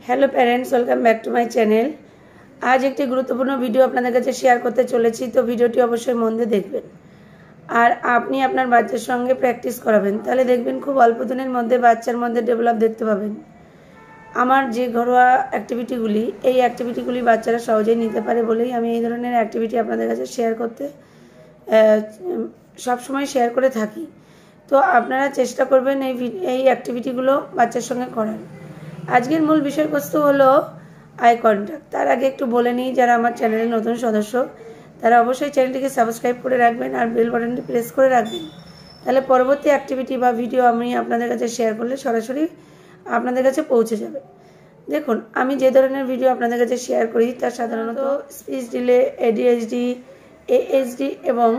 Hello parents, welcome back to my channel. आज एक गुरुत्वपूर्ण video আপনাদের কাছে শেয়ার করতে চলেছি। তো ভিডিওটি অবশ্যই মন দিয়ে দেখবেন আর আপনি আপনার বাচ্চার সঙ্গে প্র্যাকটিস করাবেন, তাহলে দেখবেন খুব অল্প দিনের মধ্যে বাচ্চার মধ্যে ডেভেলপ দেখতে পাবেন। আমার যে ঘরোয়া অ্যাক্টিভিটিগুলি, এই অ্যাক্টিভিটিগুলি বাচ্চারা সহজেই নিতে পারে বলেই আমি এই ধরনের অ্যাক্টিভিটি আপনাদের কাছে শেয়ার করতে সব সময় শেয়ার করে থাকি। তো আপনারা চেষ্টা করবেন এই অ্যাক্টিভিটিগুলো বাচ্চার সঙ্গে করার। আজকের মূল বিষয়বস্তু হলো আই কন্ট্যাক্ট। তার আগে একটু বলে নিই, যারা আমার চ্যানেলের নতুন সদস্য তারা অবশ্যই চ্যানেলটিকে সাবস্ক্রাইব করে রাখবেন আর বেল বাটনটি প্রেস করে রাখবেন, তাহলে পরবর্তী অ্যাক্টিভিটি বা ভিডিও আমি আপনাদের কাছে শেয়ার করলে সরাসরি আপনাদের কাছে পৌঁছে যাবে। দেখুন, আমি যে ধরনের ভিডিও আপনাদের কাছে শেয়ার করি তা সাধারণত স্পিচ ডিলে, ADHD, ASD এবং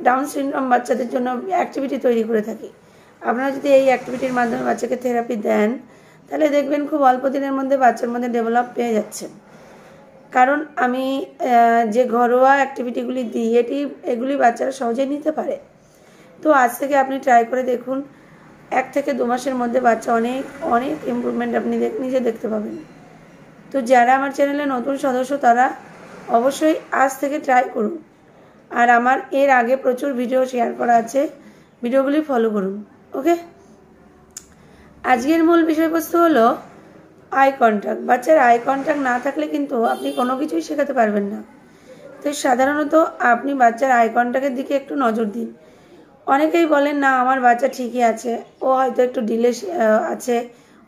ডাউন সিনড্রোম বাচ্চাদের জন্য অ্যাক্টিভিটি তৈরি করে থাকি। আপনারা যদি এই অ্যাক্টিভিটির মাধ্যমে বাচ্চাকে থেরাপি দেন, তাহলে দেখবেন খুব অল্প দিনের মধ্যে বাচ্চার মধ্যে ডেভেলপ পেয়ে যাচ্ছেন। কারণ আমি যে ঘরোয়া অ্যাক্টিভিটিগুলি দিই এগুলি বাচ্চারা সহজেই নিতে পারে। তো আজ থেকে আপনি ট্রাই করে দেখুন, 1 থেকে 2 মাসের মধ্যে বাচ্চা অনেক ইমপ্রুভমেন্ট আপনি নিজে দেখতে পাবেন। তো যারা আমার চ্যানেলে নতুন সদস্য তারা অবশ্যই আজ থেকে ট্রাই করুন। আর আমার এর আগে প্রচুর ভিডিও শেয়ার করা আছে, ভিডিওগুলি ফলো করুন। ওকে, আজকের মূল বিষয়বস্তু হলো আই কন্ট্যাক্ট। বাচ্চার আই কন্ট্যাক্ট না থাকলে কিন্তু আপনি কোনো কিছুই শেখাতে পারবেন না। তো সাধারণত আপনি বাচ্চার আই কন্ট্যাক্টের দিকে একটু নজর দিন। অনেকেই বলেন না আমার বাচ্চা ঠিকই আছে, ও হয়তো একটু ডিলে আছে,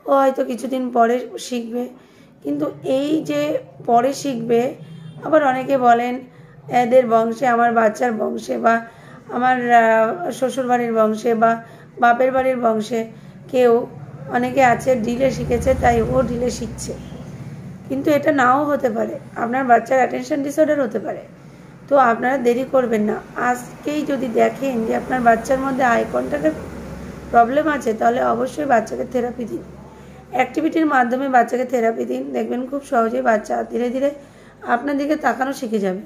ও হয়তো কিছুদিন পরে শিখবে। কিন্তু এই যে পরে শিখবে, আবার অনেকে বলেন এদের বংশে, আমার বাচ্চার বংশে বা আমার শ্বশুরবাড়ির বংশে বা বাপের বাড়ির বংশে অনেকে আছে ডিলে শিখেছে, তাই ও ডিলে শিখছে। কিন্তু এটা নাও হতে পারে, আপনার বাচ্চার অ্যাটেনশন ডিসঅর্ডার হতে পারে। তো আপনারা দেরি করবেন না, আজকেই যদি দেখেন যে আপনার বাচ্চার মধ্যে আই কন্ট্যাক্টের প্রবলেম আছে, তাহলে অবশ্যই বাচ্চাকে থেরাপি দিন। অ্যাক্টিভিটির মাধ্যমে বাচ্চাকে থেরাপি দিন, দেখবেন খুব সহজেই বাচ্চা ধীরে ধীরে আপনার দিকে তাকানো শিখে যাবে।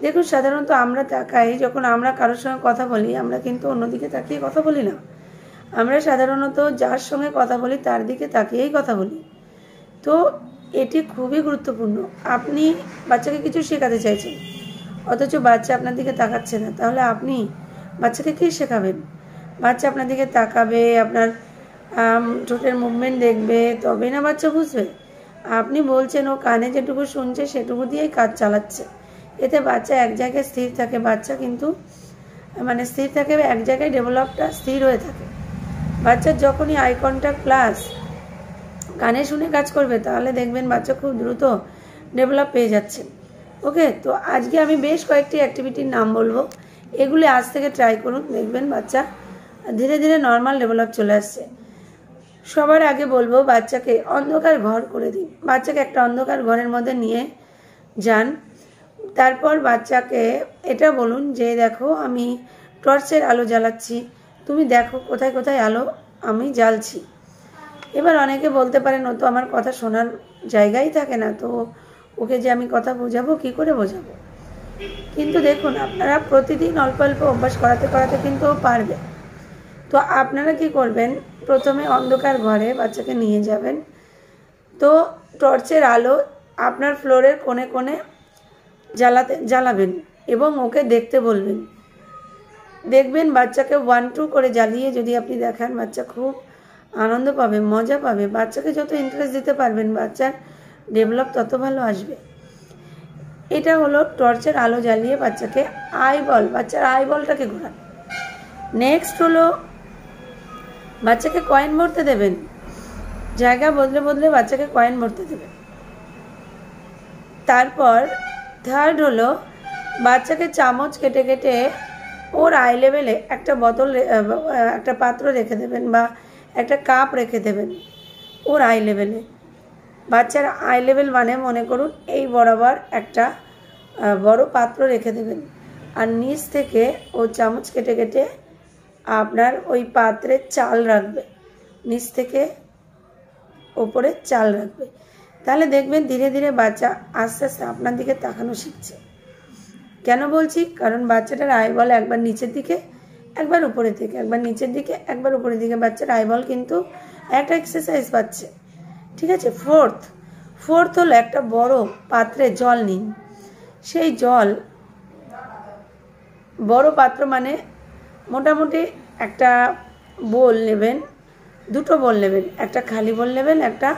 দেখুন, সাধারণত আমরা তাকাই যখন আমরা কারোর সঙ্গে কথা বলি, আমরা কিন্তু অন্যদিকে তাকিয়ে কথা বলি না। আমরা সাধারণত যার সঙ্গে কথা বলি তার দিকে তাকিয়েই কথা বলি। তো এটি খুবই গুরুত্বপূর্ণ। আপনি বাচ্চাকে কিছু শেখাতে চাইছেন, অথচ বাচ্চা আপনার দিকে তাকাচ্ছে না, তাহলে আপনি বাচ্চাকে কী শেখাবেন? বাচ্চা আপনার দিকে তাকাবে, আপনার ঠোঁটের মুভমেন্ট দেখবে, তবে না বাচ্চা বুঝবে। আপনি বলছেন, ও কানে যেটুকু শুনছে সেটুকু দিয়েই কাজ চালাচ্ছে। এতে বাচ্চা এক জায়গায় স্থির থাকে, বাচ্চা কিন্তু স্থির থাকে, এক জায়গায় ডেভেলপটা স্থির হয়ে থাকে। বাচ্চার যখনই আই কন্ট্যাক্ট প্লাস কানে শুনে কাজ করবে, তাহলে দেখবেন বাচ্চা খুব দ্রুত ডেভেলপ পেয়ে যাচ্ছে। ওকে, তো আজকে আমি বেশ কয়েকটি অ্যাক্টিভিটির নাম বলবো, এগুলি আজ থেকে ট্রাই করুন, দেখবেন বাচ্চা ধীরে ধীরে নর্মাল ডেভেলপ চলে আসছে। সবার আগে বলবো, বাচ্চাকে অন্ধকার ঘর করে দিন। বাচ্চাকে একটা অন্ধকার ঘরের মধ্যে নিয়ে যান। তারপর বাচ্চাকে এটা বলুন যে দেখো, আমি টর্চের আলো জ্বালাচ্ছি, তুমি দেখো কোথায় কোথায় আলো আমি জ্বালছি। এবার অনেকে বলতে পারেন, ও তো আমার কথা শোনার জায়গাই থাকে না, তো ওকে যে আমি কথা বোঝাবো, কী করে বোঝাবো? কিন্তু দেখুন, আপনারা প্রতিদিন অল্প অল্প অভ্যাস করাতে করাতে কিন্তু ও পারবে। তো আপনারা কি করবেন, প্রথমে অন্ধকার ঘরে বাচ্চাকে নিয়ে যাবেন। তো টর্চের আলো আপনার ফ্লোরের কোণে কোণে জ্বালাবেন এবং ওকে দেখতে বলবেন। দেখবেন বাচ্চাকে 1-2 করে জ্বালিয়ে যদি আপনি দেখান, বাচ্চা খুব আনন্দ পাবে, মজা পাবে। বাচ্চাকে যত ইন্টারেস্ট দিতে পারবেন, বাচ্চার ডেভেলপ তত ভালো আসবে। এটা হলো টর্চের আলো জ্বালিয়ে বাচ্চাকে বাচ্চার আইবলটাকে ঘোরান। নেক্সট হলো বাচ্চাকে কয়েন ভরতে দেবেন, জায়গা বদলে বদলে বাচ্চাকে কয়েন ভরতে দেবেন। তারপর থার্ড হলো বাচ্চাকে চামচ কেটে কেটে ওর আই লেভেলে একটা পাত্র রেখে দেবেন বা একটা কাপ রেখে দেবেন ওর আই লেভেলে। বাচ্চার আই লেভেল মানে মনে করুন এই বরাবর একটা বড় পাত্র রেখে দেবেন, আর নিচ থেকে ও চামচ কেটে কেটে আপনার ওই পাত্রে চাল রাখবে, নিচ থেকে ওপরে চাল রাখবে। তাহলে দেখবেন ধীরে ধীরে বাচ্চা আস্তে আস্তে আপনার দিকে তাকানো শিখছে। কেন বলছি? কারণ বাচ্চাটার আইবল একবার নিচের দিকে, একবার উপরের দিকে, একবার নিচের দিকে, একবার উপরের দিকে। বাচ্চার আইবল কিন্তু একটা এক্সারসাইজ পাচ্ছে। ঠিক আছে। ফোর্থ হলো একটা বড় পাত্রে জল নিন। সেই জল, বড় পাত্র মানে মোটামুটি একটা বোল নেবেন, দুটো বোল নেবেন, একটা খালি বোল নেবেন, একটা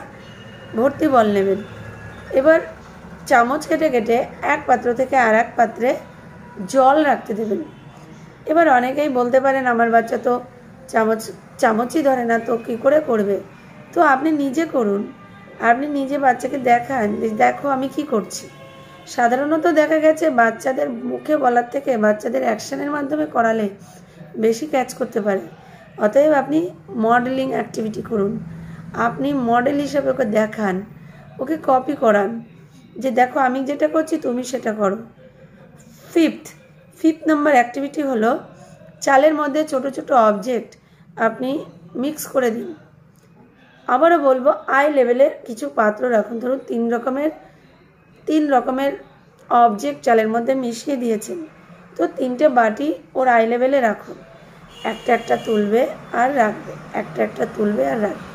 ভর্তি বোল নেবেন। এবার চামচ কেটে কেটে এক পাত্র থেকে আর এক পাত্রে জল রাখতে দেবেন। এবার অনেকেই বলতে পারেন আমার বাচ্চা তো চামচই ধরে না, তো কী করে করবে? তো আপনি নিজে করুন, আপনি নিজে বাচ্চাকে দেখান, দেখো আমি কি করছি। সাধারণত দেখা গেছে বাচ্চাদের মুখে বলার থেকে বাচ্চাদের অ্যাকশনের মাধ্যমে করালে বেশি ক্যাচ করতে পারে। অতএব আপনি মডেলিং অ্যাক্টিভিটি করুন, আপনি মডেল হিসেবে ওকে দেখান, ওকে কপি করান যে দেখো আমি যেটা করছি তুমি সেটা করো। ফিফথ নম্বর অ্যাক্টিভিটি হলো চালের মধ্যে ছোট ছোট অবজেক্ট আপনি মিক্স করে দিন। আবারও বলবো, আই লেভেলের কিছু পাত্র রাখুন। ধরুন তিন রকমের অবজেক্ট চালের মধ্যে মিশিয়ে দিয়েছেন, তো 3টে বাটি ওর আই লেভেলে রাখুন। একটা তুলবে আর রাখবে, একটা তুলবে আর রাখবে।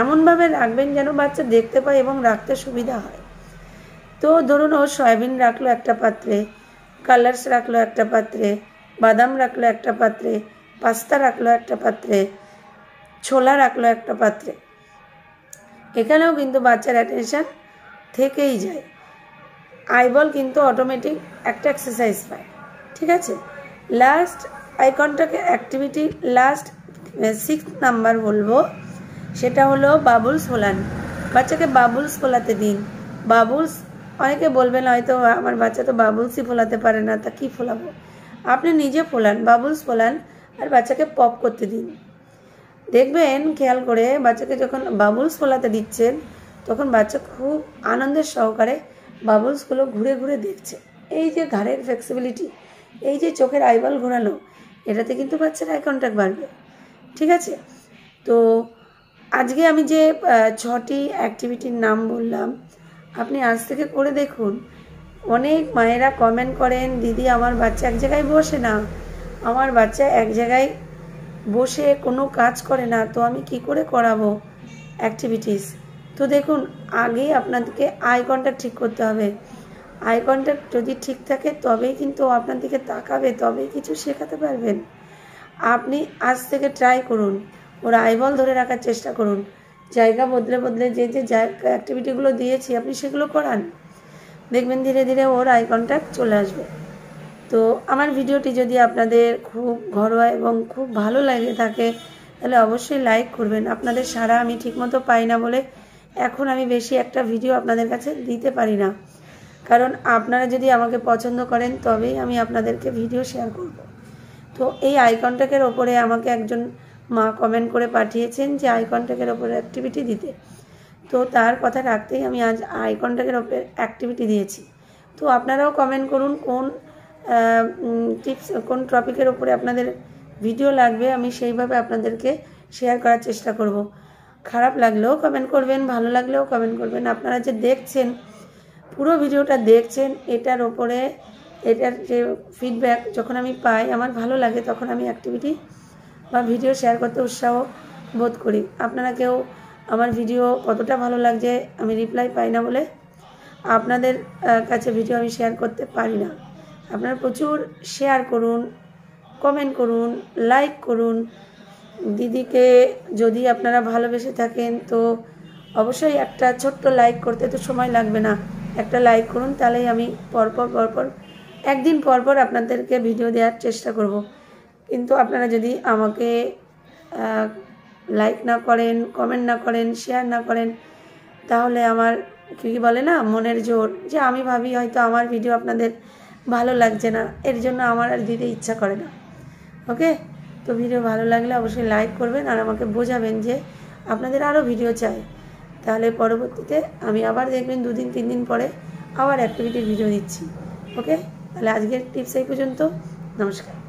এমনভাবে রাখবেন যেন বাচ্চা দেখতে পায় এবং রাখতে সুবিধা হয়। তো ধরুন ও সয়াবিন রাখলো একটা পাত্রে, কালার্স রাখলো একটা পাত্রে, বাদাম রাখলো একটা পাত্রে, পাস্তা রাখলো একটা পাত্রে, ছোলা রাখলো একটা পাত্রে। এখানেও কিন্তু বাচ্চার অ্যাটেনশন থেকেই যায়, আইবল কিন্তু অটোমেটিক একটা এক্সারসাইজ পায়। ঠিক আছে। Last eye contact activity, last 6 number বলবো, সেটা হলো বাবুলস ফোলান। বাচ্চাকে বাবুলস ফোলাতে দিন। বাবুলস, অনেকে বলবেন হয়তো আমার বাচ্চা তো বাবুলসই ফোলাতে পারে না, তা কী ফোলাবো? আপনি নিজে ফোলান, বাবুলস ফোলান আর বাচ্চাকে পপ করতে দিন। দেখবেন খেয়াল করে বাচ্চাকে যখন বাবুলস ফোলাতে দিচ্ছেন তখন বাচ্চা খুব আনন্দের সহকারে বাবুলসগুলো ঘুরে ঘুরে দেখছে। এই যে ঘাড়ের ফ্লেক্সিবিলিটি, এই যে চোখের আইবল ঘোরানো, এটাতে কিন্তু বাচ্চার আই কন্ট্যাক্ট বাড়বে। ঠিক আছে। তো আজকে আমি যে 6টি অ্যাক্টিভিটির নাম বললাম, আপনি আজ থেকে করে দেখুন। অনেক মায়েরা কমেন্ট করেন, দিদি আমার বাচ্চা এক জায়গায় বসে না, আমার বাচ্চা এক জায়গায় বসে কোনো কাজ করে না, তো আমি কি করে করাবো অ্যাক্টিভিটিস? তো দেখুন, আগেই আপনাদেরকে আই কন্ট্যাক্ট ঠিক করতে হবে। আই কন্ট্যাক্ট যদি ঠিক থাকে তবেই কিন্তু আপনার দিকে তাকাবে, তবেই কিছু শেখাতে পারবেন। আপনি আজ থেকে ট্রাই করুন, ওর আইবল ধরে রাখার চেষ্টা করুন। জায়গা বদলে বদলে যে অ্যাক্টিভিটিগুলো দিয়েছি আপনি সেগুলো করান, দেখবেন ধীরে ধীরে ওর আই কন্ট্যাক্ট চলে আসবে। তো আমার ভিডিওটি যদি আপনাদের খুব ঘরোয়া এবং খুব ভালো লাগে থাকে তাহলে অবশ্যই লাইক করবেন। আপনাদের সাড়া আমি ঠিকমতো পাই না বলে এখন আমি বেশি একটা ভিডিও আপনাদের কাছে দিতে পারি না, কারণ আপনারা যদি আমাকে পছন্দ করেন তবেই আমি আপনাদেরকে ভিডিও শেয়ার করব। তো এই আই কন্ট্যাক্টের ওপরে আমাকে একজন মা কমেন্ট করে পাঠিয়েছেন যে আই কন্ট্যাক্টের ওপরে অ্যাক্টিভিটি দিতে, তো তার কথা রাখতেই আমি আজ আই কন্ট্যাক্টের ওপরে অ্যাক্টিভিটি দিয়েছি। তো আপনারাও কমেন্ট করুন কোন টিপস, কোন টপিকের ওপরে আপনাদের ভিডিও লাগবে, আমি সেইভাবে আপনাদেরকে শেয়ার করার চেষ্টা করব। খারাপ লাগলেও কমেন্ট করবেন, ভালো লাগলেও কমেন্ট করবেন। আপনারা যে দেখছেন, পুরো ভিডিওটা দেখছেন, এটার ওপরে এটার যে ফিডব্যাক যখন আমি পাই আমার ভালো লাগে, তখন আমি অ্যাক্টিভিটি বা ভিডিও শেয়ার করতে উৎসাহ বোধ করি। আপনারা কেউ আমার ভিডিও কতটা ভালো লাগছে আমি রিপ্লাই পাই না বলে আপনাদের কাছে ভিডিও আমি শেয়ার করতে পারি না। আপনারা প্রচুর শেয়ার করুন, কমেন্ট করুন, লাইক করুন। দিদিকে যদি আপনারা ভালোবেসে থাকেন তো অবশ্যই একটা ছোট্ট লাইক করতে তো সময় লাগবে না, একটা লাইক করুন, তাহলেই আমি পরপর একদিন পরপর আপনাদেরকে ভিডিও দেওয়ার চেষ্টা করব। কিন্তু আপনারা যদি আমাকে লাইক না করেন, কমেন্ট না করেন, শেয়ার না করেন, তাহলে আমার কি বলে না মনের জোর, যে আমি ভাবি হয়তো আমার ভিডিও আপনাদের ভালো লাগছে না, এর জন্য আমার আর দিতে ইচ্ছা করে না। ওকে। তো ভিডিও ভালো লাগলে অবশ্যই লাইক করবেন আর আমাকে বোঝাবেন যে আপনাদের আরও ভিডিও চাই, তাহলে পরবর্তীতে আমি আবার দেখবেন 2 দিন 3 দিন পরে আবার অ্যাক্টিভিটির ভিডিও দিচ্ছি। ওকে। তাহলে আজকের টিপস এই পর্যন্ত। নমস্কার।